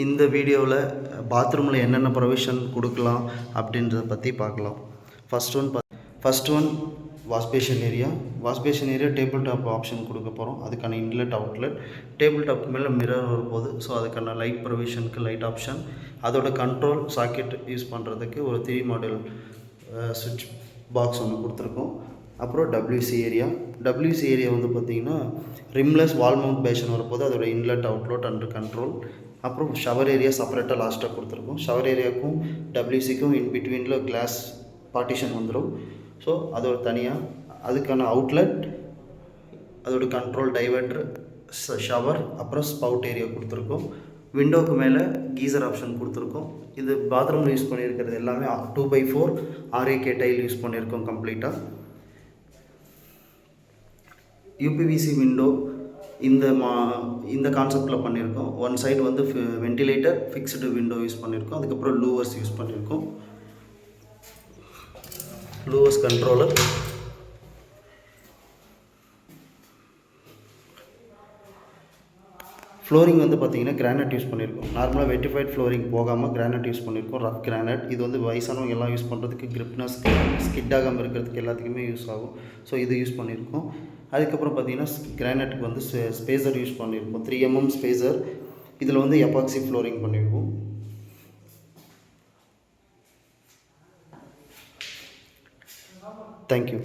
இந்த வீடியோவில் பாத்ரூமில் என்னென்ன ப்ரொவிஷன் கொடுக்கலாம் அப்படின்றத பற்றி பார்க்கலாம். First one washbasin area table top option கொடுக்க போகிறோம். அதுக்கான இன்லெட் அவுட்லெட், டேபிள் டாப் மேலே மிரர் வரும்போது ஸோ அதுக்கான லைட் ப்ரொவிஷனுக்கு லைட் ஆப்ஷன், அதோட கண்ட்ரோல் சாக்கெட் யூஸ் பண்ணுறதுக்கு ஒரு 3 மாடல் சுவிட்ச் பாக்ஸ் ஒன்று கொடுத்துருக்கோம். அப்புறம் WC ஏரியா வந்து பார்த்திங்கன்னா ரிம்லெஸ் வால் மவுண்ட் பேஷன் வரப்போது அதோட இன்லெட் அவுட்லெட் அண்டர் கண்ட்ரோல். அப்புறம் ஷவர் ஏரியா செப்பரேட்டாக லாஸ்ட்டாக கொடுத்துருக்கோம். ஷவர் ஏரியாவுக்கும் WCக்கும் இன் பிட்வீனில் கிளாஸ் பார்ட்டிஷன் வந்துடும். ஸோ அதோட தனியாக அதுக்கான அவுட்லெட், அதோட கண்ட்ரோல், டைவர்ட்ரு, ஷவர், அப்புறம் ஸ்பவுட் ஏரியா கொடுத்துருக்கோம். விண்டோவுக்கு மேலே கீசர் ஆப்ஷன் கொடுத்துருக்கோம். இது பாத்ரூமில் யூஸ் பண்ணியிருக்கிறது எல்லாமே 2x4 RAK டைல் யூஸ் பண்ணியிருக்கோம் கம்ப்ளீட்டாக. UPVC விண்டோ இந்த கான்செப்டில் பண்ணியிருக்கோம். ஒன் சைடு வந்து வென்டிலேட்டர், ஃபிக்ஸ்டு விண்டோ யூஸ் பண்ணியிருக்கோம். அதுக்கப்புறம் லூவர்ஸ் யூஸ் பண்ணியிருக்கோம். லூவர்ஸ் கண்ட்ரோலர், ஃப்ளோரிங் வந்து பார்த்திங்கன்னா கிரானைட் யூஸ் பண்ணியிருக்கோம். நார்மலாக வெட்டிஃபைட் ஃப்ளோரிங் போகாமல் கிரானைட் யூஸ் பண்ணியிருக்கோம். Rough granite. இது வந்து வயசானவங்க எல்லாம் யூஸ் பண்ணுறதுக்கு, கிரிப்னஸ், ஸ்கிட் ஆகாமல் இருக்கிறதுக்கு எல்லாத்துக்குமே யூஸ் ஆகும். ஸோ இது யூஸ் பண்ணியிருக்கோம். அதுக்கப்புறம் பார்த்திங்கன்னா கிரானைட்டுக்கு வந்து ஸ்பேசர் யூஸ் பண்ணியிருக்கோம். 3 mm ஸ்பேசர். இதில் வந்து எபாக்சி ஃப்ளோரிங் பண்ணியிருக்கோம். தேங்க்யூ.